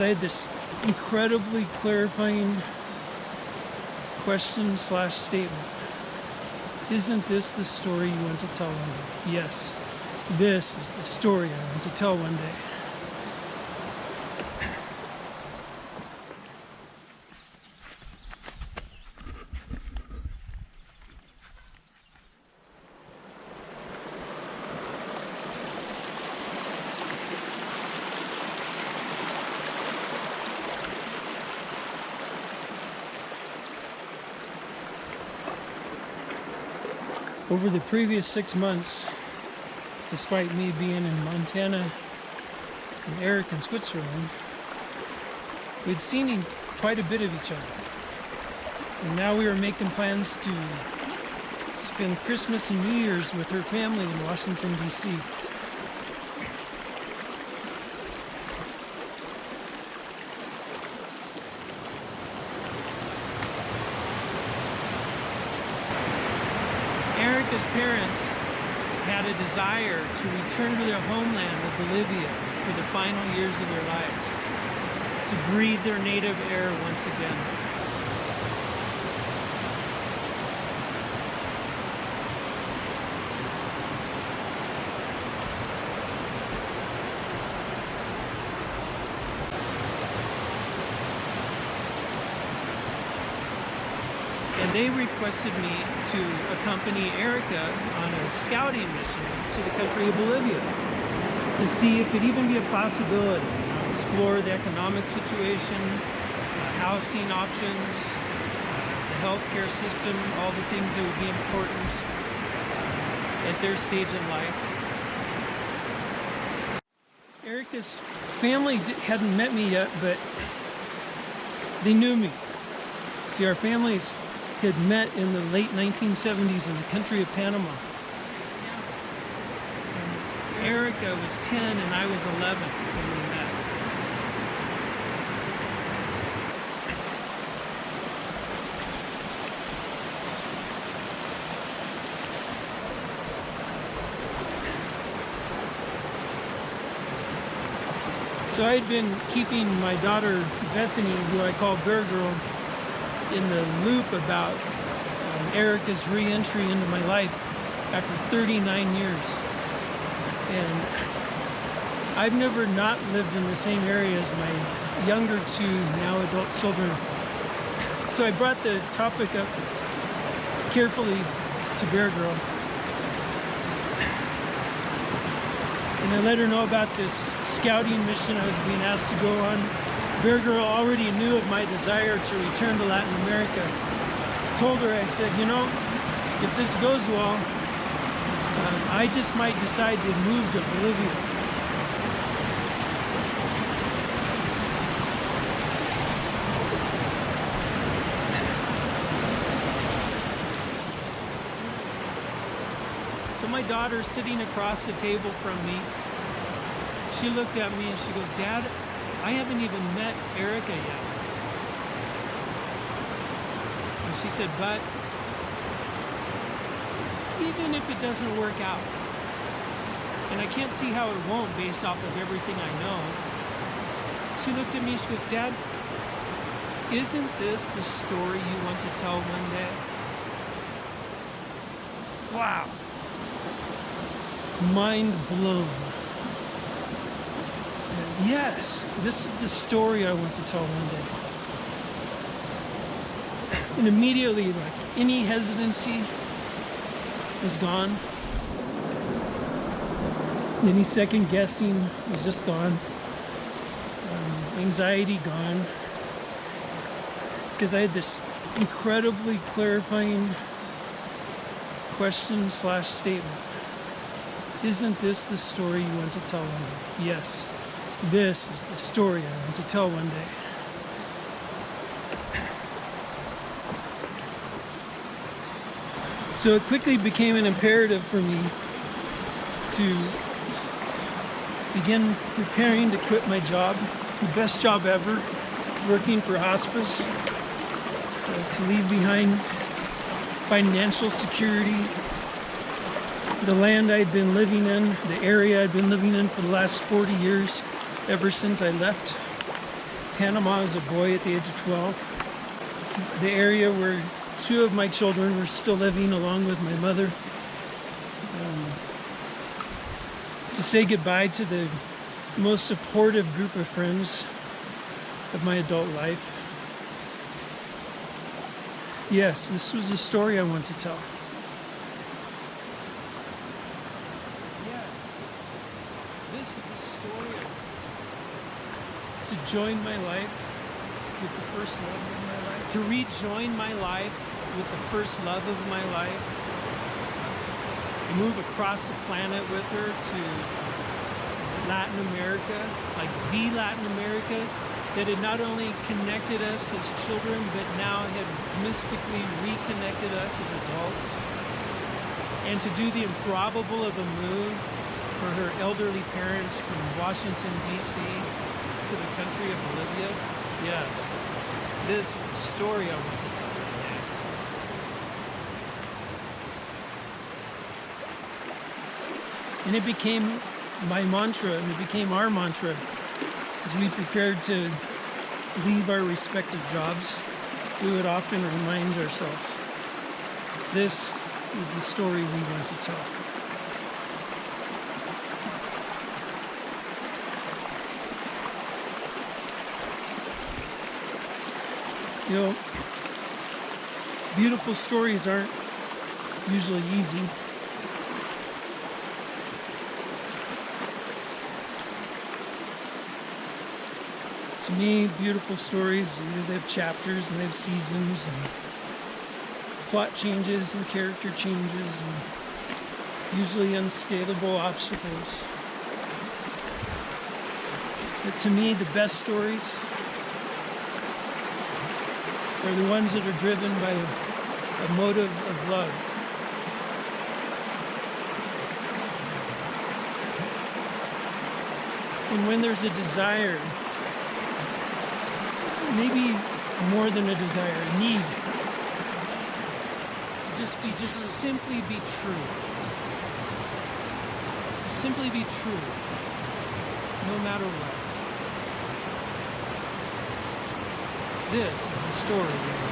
I had this incredibly clarifying question slash statement. Isn't this the story you want to tell one day? Yes, this is the story I want to tell one day. Over the previous 6 months, despite me being in Montana and Eric in Switzerland, we'd seen quite a bit of each other. And now we were making plans to spend Christmas and New Year's with her family in Washington, D.C. Erica's parents had a desire to return to their homeland of Bolivia for the final years of their lives, to breathe their native air once again. And they requested me to accompany Erica on a scouting mission to the country of Bolivia to see if it even be a possibility, explore the economic situation, housing options, the healthcare system, all the things that would be important at their stage in life. Erica's family hadn't met me yet, but they knew me. See, our families had met in the late 1970s in the country of Panama. And Erica was 10 and I was 11 when we met. So I'd been keeping my daughter Bethany, who I call Bear Girl, in the loop about Erica's re-entry into my life after 39 years. And I've never not lived in the same area as my younger two, now adult children. So I brought the topic up carefully to Bear Girl. And I let her know about this scouting mission I was being asked to go on. Bear Girl already knew of my desire to return to Latin America. Told her, I said, you know, if this goes well, I just might decide to move to Bolivia. So my daughter, sitting across the table from me, she looked at me and she goes, Dad, I haven't even met Erica yet. And she said, but even if it doesn't work out, and I can't see how it won't based off of everything I know, she looked at me and she goes, Dad, isn't this the story you want to tell one day? Wow. Mind blown. Yes, this is the story I want to tell one day. And immediately, like, any hesitancy was gone. Any second guessing was just gone. Anxiety gone. Because I had this incredibly clarifying question slash statement. Isn't this the story you want to tell one day? Yes. This is the story I want to tell one day. So it quickly became an imperative for me to begin preparing to quit my job, the best job ever, working for Hospice, to leave behind financial security, the land I'd been living in, the area I'd been living in for the last 40 years, ever since I left. Panama as a boy at the age of 12. The area where two of my children were still living along with my mother. To say goodbye to the most supportive group of friends of my adult life. Yes, this was a story I want to tell. Yes, this is the story I want to tell. To join my life with the first love of my life. To rejoin my life with the first love of my life. To move across the planet with her to Latin America, like the Latin America that had not only connected us as children, but now had mystically reconnected us as adults. And to do the improbable of a move for her elderly parents from Washington, D.C. to the country of Bolivia. Yes, this is the story I want to tell today. And it became my mantra, and it became our mantra as we prepared to leave our respective jobs. We would often remind ourselves, this is the story we want to tell. You know, beautiful stories aren't usually easy. To me, beautiful stories, they have chapters and they have seasons and plot changes and character changes and usually unscalable obstacles. But to me, the best stories are the ones that are driven by a motive of love. And when there's a desire, maybe more than a desire, a need to just simply be true. To simply be true, no matter what. This is the story.